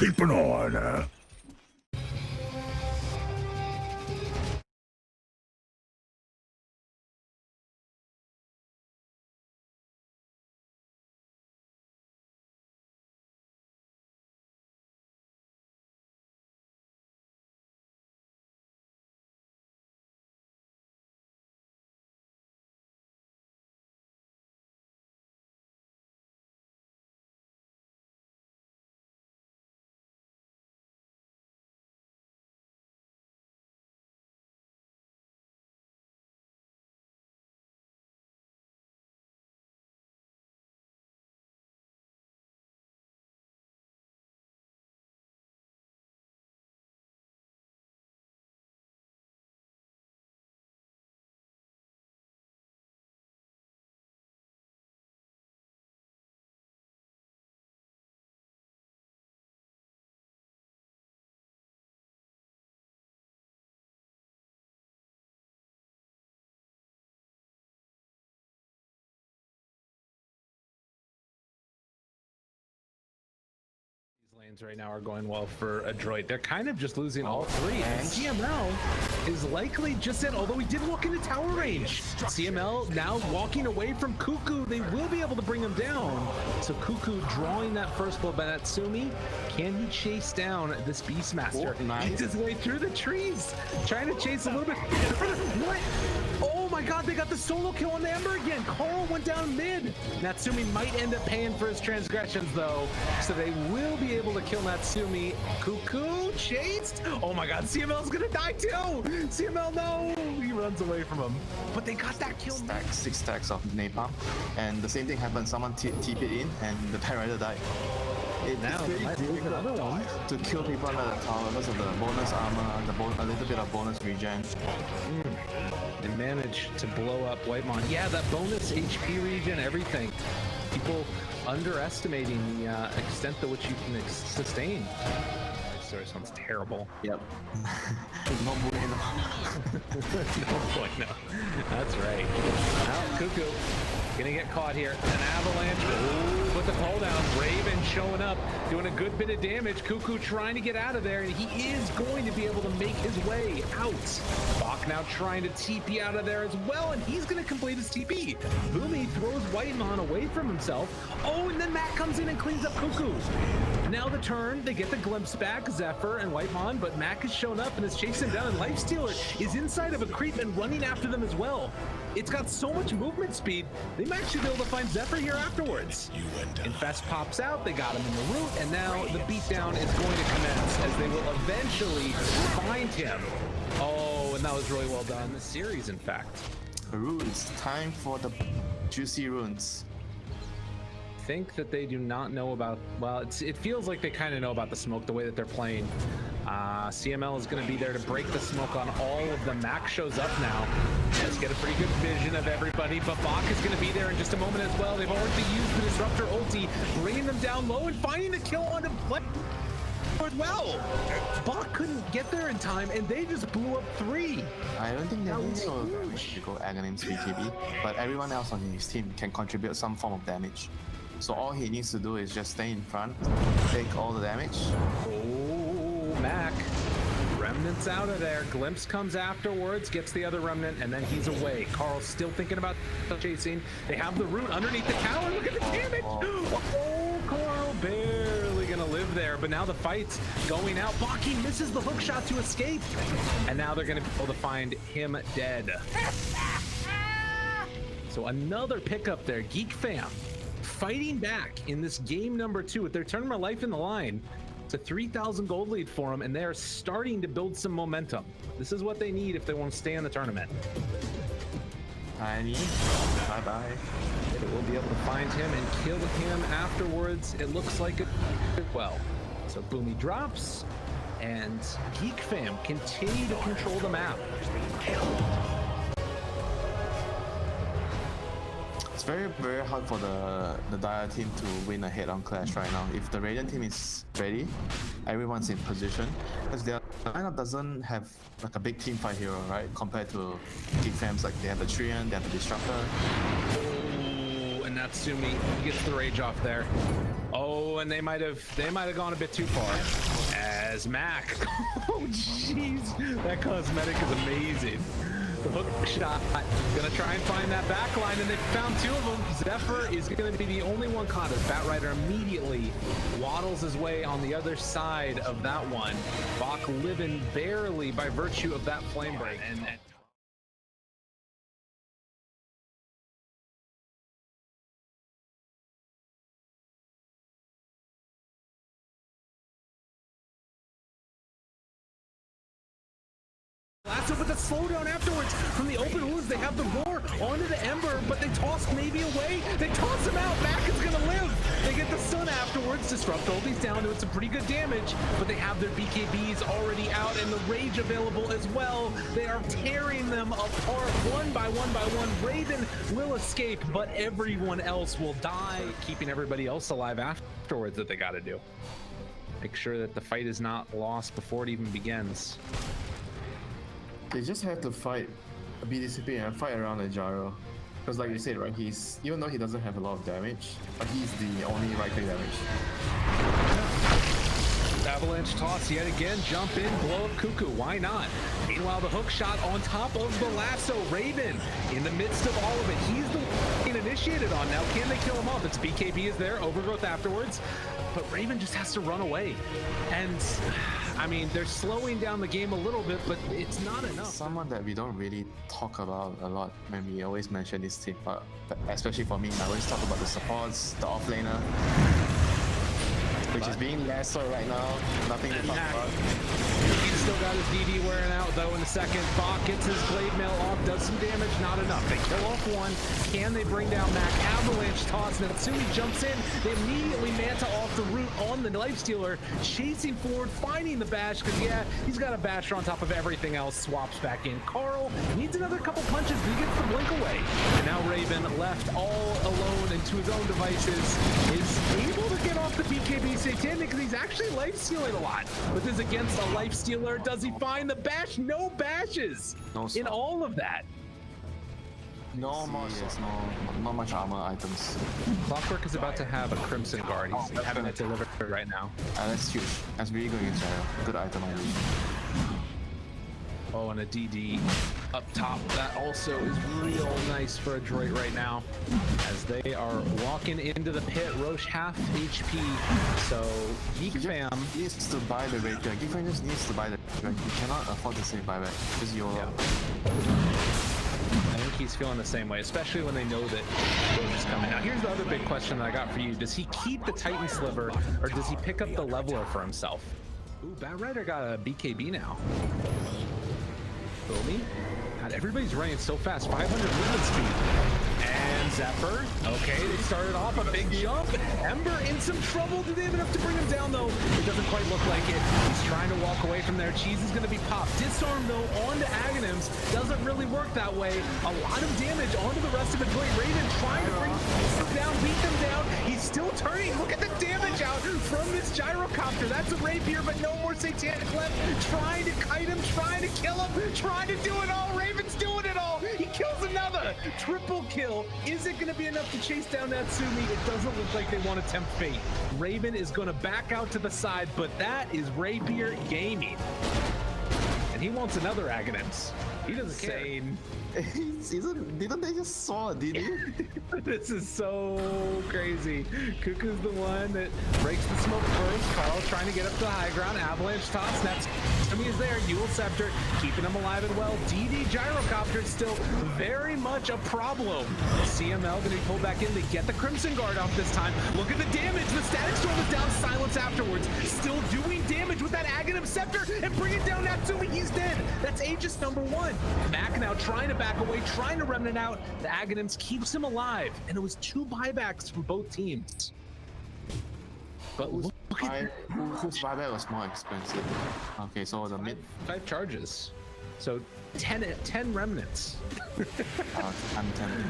keeping on. Lanes right now are going well for ADROIT. They're kind of just losing all three, and CML is likely just in, although he did walk into tower range. CML now walking away from Cuckoo. They will be able to bring him down. So Cuckoo drawing that first blow by Natsumi. Can he chase down this Beastmaster? Oh, nice. He's his way through the trees, trying to chase a little bit. What? Oh my god, they got the solo kill on the Ember again. Carl went down mid. Natsumi might end up paying for his transgressions though, so they will be able to kill Natsumi. Cuckoo chased. Oh my god, CML's gonna die too. CML, no. He runs away from him. But they got that kill. Six stacks of napalm, and the same thing happened. Someone TP'd in, and the Pet Rider died. Now it's very difficult to kill people under the tower because of the bonus armor, a little bit of bonus regen. They managed to blow up Whitemon. Yeah, that bonus HP regen, everything. People underestimating the extent to which you can sustain. Sorry, sounds terrible. Yep. No bueno. No bueno. That's right. Now, Cuckoo gonna get caught here. An avalanche. Ooh, with the pull down. Raven showing up, doing a good bit of damage. Cuckoo trying to get out of there, and he is going to be able to make his way out. Bach now trying to TP out of there as well, and he's gonna complete his TP. Boomy throws Whitemon away from himself. Oh, and then Matt comes in and cleans up Cuckoo. Now the turn, they get the glimpse back, Zephyr and Whitemon, but Mac has shown up and is chasing down, and Lifestealer is inside of a creep and running after them as well. It's got so much movement speed, they might actually be able to find Zephyr here afterwards. Infest pops out, they got him in the root, and now the beatdown is going to commence as they will eventually find him. Oh, and that was really well done. The series, in fact. Runes, time for the juicy runes. Think that they do not know about, well, it feels like they kind of know about the smoke, the way that they're playing. CML is going to be there to break the smoke on all of them. Mac shows up now. Let's get a pretty good vision of everybody, but Bach is going to be there in just a moment as well. They've already used the Disruptor ulti, bringing them down low and finding the kill on him as well. Bach couldn't get there in time, and they just blew up 3. I don't think that needs to go Aghanim's BKB, but everyone else on his team can contribute some form of damage. So all he needs to do is just stay in front, take all the damage. Oh, Mac. Remnant's out of there. Glimpse comes afterwards, gets the other Remnant, and then he's away. Carl's still thinking about chasing. They have the root underneath the tower. Look at the damage. Oh, Carl barely gonna live there, but now the fight's going out. Baki misses the hook shot to escape, and now they're gonna be able to find him dead. So another pickup there. GEEKFAM fighting back in this game number 2 with their tournament life in the line. It's a 3,000 gold lead for them, and they're starting to build some momentum. This is what they need if they want to stay in the tournament. Tiny, bye-bye. They will be able to find him and kill him afterwards. It looks like it well. So Boomy drops, and GEEKFAM continue to control the map. It's very, very hard for the Dire team to win a head-on clash right now. If the Radiant team is ready, everyone's in position, because their lineup doesn't have like a big team fight hero, right? Compared to GEEKFAM's, like they have the Treant, they have the Disruptor. Oh, and Natsumi gets the rage off there. Oh, Oh, and they might have gone a bit too far. As Mac, oh jeez, that cosmetic is amazing. The hook shot, gonna try and find that back line, and they found two of them. Zephyr is gonna be the only one caught as Batrider immediately waddles his way on the other side of that one. Bach living barely by virtue of that flame break. And Lasso with the slowdown afterwards from the open wounds. They have the roar onto the Ember, but they toss maybe away. They toss him out. Mac is gonna live. They get the stun afterwards. Disrupt ulti's down, doing some pretty good damage, but they have their BKBs already out and the rage available as well. They are tearing them apart one by one by one. Raven will escape, but everyone else will die, keeping everybody else alive afterwards that they gotta do. Make sure that the fight is not lost before it even begins. They just have to fight a BDCP and fight around the gyro. Because like you said, right, he's, even though he doesn't have a lot of damage, but he's the only right-click damage. Avalanche toss yet again, jump in, blow up Cuckoo, why not? Meanwhile, the hook shot on top of the lasso. Raven in the midst of all of it. He's the one initiated on now. Can they kill him off? It's BKB is there, overgrowth afterwards, but Raven just has to run away. And I mean, they're slowing down the game a little bit, but it's not enough. Someone that we don't really talk about a lot when we always mention this team, but especially for me, I always talk about the supports, the offlaner, which is being Lasso right now. Nothing to talk about. He's still got his DD wearing out though in a second. Bach gets his blade mail off, does some damage, not enough. They kill off one. Can they bring down Mac? Avalanche toss. Natsumi jumps in. They immediately Manta off the root on the Lifestealer, chasing forward, finding the bash, because yeah, he's got a basher on top of everything else. Swaps back in. Carl needs another couple punches, but he gets the blink away. And now Raven, left all alone and to his own devices, is able to get off the BKB Satan because he's actually life stealing a lot. But this is against a life stealer. Does he find the bash? No bashes in all of that. No more, not much armor items. Clockwork is about to have a Crimson Guard. He's having it delivered right now. That's huge. That's really good against Gyro. Good item, I believe. Oh, and a DD up top. That also is real nice for ADROIT right now, as they are walking into the pit. Roche half HP, so GEEKFAM needs to buy the Rapier. GEEKFAM just needs to buy the Rapier. He cannot afford to say buyback. Just YOLO. Yeah. I think he's feeling the same way, especially when they know that Roche is coming. Now, here's the other big question that I got for you. Does he keep the Titan Sliver, or does he pick up the Leveler for himself? Ooh, Batrider got a BKB now. God, everybody's running so fast. 500 movement speed. And Zephyr. Okay, they started off a big jump. Ember in some trouble. Do they have enough to bring him down, though? It doesn't quite look like it. He's trying to walk away from there. Cheese is going to be popped. Disarm, though, onto Aghanims. Doesn't really work that way. A lot of damage onto the rest of ADROIT. Raven trying to bring them down, beat them down. He's still turning. Look at the damage out from this gyrocopter. That's a rapier, but no more satanic left. Trying to kite him, trying to kill him, trying to do it all. Raven's doing it all. He kills another. Triple kill. Is it going to be enough to chase down Natsumi? It doesn't look like they want to tempt fate. Raven is going to back out to the side, but that is Rapier Gaming. And he wants another Aghanims. He doesn't care. Didn't they just saw a DD? This is so crazy. Cuckoo's the one that breaks the smoke first. Carl trying to get up to the high ground. Avalanche toss. Natsumi is there. Yule Scepter keeping him alive and well. DD Gyrocopter is still very much a problem. CML going to be pulled back in. They get the Crimson Guard off this time. Look at the damage. The Static Storm is down. Silence afterwards. Still doing damage with that Aghanim Scepter and bring it down. Natsumi, he's dead. That's Aegis number 1. Mac now trying to back away, trying to remnant out. The Aghanims keeps him alive, and it was 2 buybacks from both teams. But look at whose buyback was more expensive? Okay, so the mid 5 charges, so 10 remnants. I'm 10.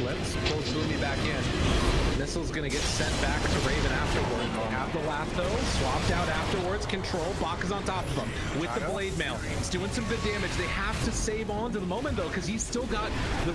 Glimpse pulls Boomy back in. Missile's gonna get sent back to Raven afterward. They have the Latho swapped out afterwards. Control. Bach is on top of him with the blade mail. He's doing some good damage. They have to save on to the moment though, because he's still got the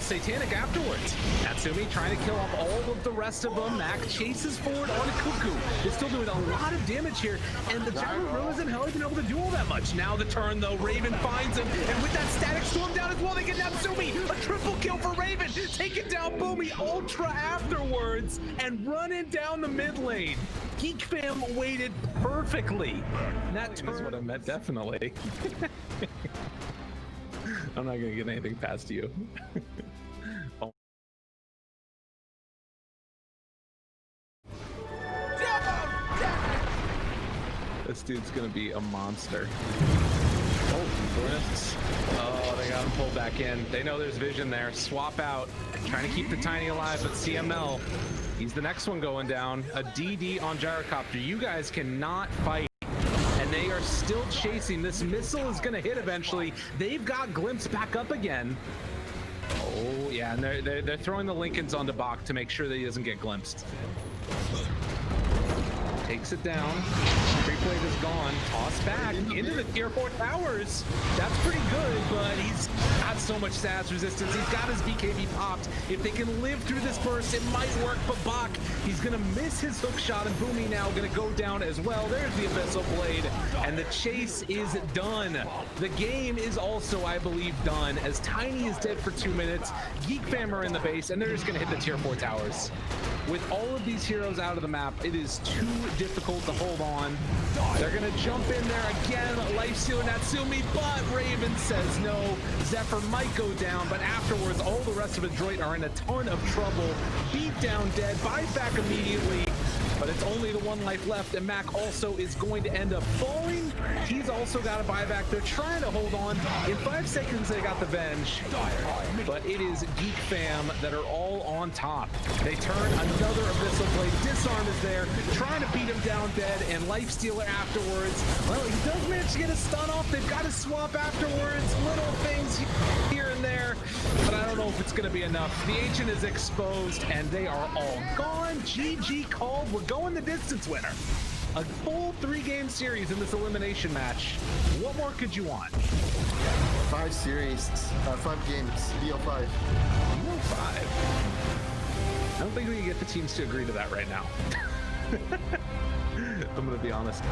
Satanic afterwards. Natsumi trying to kill off all of the rest of them. Mac chases forward on Cuckoo. They're still doing a lot of damage here, and the Gyro isn't hell even able to do all that much. Now the turn though, Raven finds him, and with that static storm down as well, they get Natsumi. A triple kill for Raven, taking down Boomy Ultra afterwards, and running down the mid lane. GeekFam waited perfectly. And that turn is what I meant, definitely. I'm not gonna get anything past you. Oh. This dude's gonna be a monster. Oh, they got him pulled back in. They know there's vision there. Swap out. Trying to keep the Tiny alive, but CML, he's the next one going down. A DD on Gyrocopter. You guys cannot fight. And they are still chasing. This missile is going to hit eventually. They've got Glimpse back up again. Oh, yeah, and they're throwing the Lincolns onto Bach to make sure that he doesn't get glimpsed. Takes it down. Free plate is gone. Toss back into the tier 4 towers. That's pretty good, but he's got so much SAS resistance. He's got his BKB popped. If they can live through this burst, it might work, but Bach, he's gonna miss his hook shot, and Boomy now gonna go down as well. There's the Abyssal Blade, and the chase is done. The game is also, I believe, done, as Tiny is dead for 2 minutes. GeekFam are in the base, and they're just gonna hit the tier 4 towers. With all of these heroes out of the map, it is too difficult to hold on. They're gonna jump in there again, Lifesteal Natsumi, but Raven says no. Zephyr might go down, but afterwards, all the rest of ADROIT are in a ton of trouble. Beat down dead, buys back immediately, but it's only the 1 life left, and Mac also is going to end up falling. He's also got a buyback. They're trying to hold on. In 5 seconds, they got the Venge, but it is GeekFam that are all on top. They turn another Abyssal Blade. Disarm is there, trying to beat him down dead, and Lifestealer afterwards. Well, he does manage to get a stun off. They've got to swap afterwards. Little things here and there, but I don't know if it's going to be enough. The Ancient is exposed, and they are all gone. GG called. We're going the distance winner. A full 3-game series in this elimination match. What more could you want? 5 series, 5 games, BO5. BO5. I don't think we can get the teams to agree to that right now. I'm gonna be honest.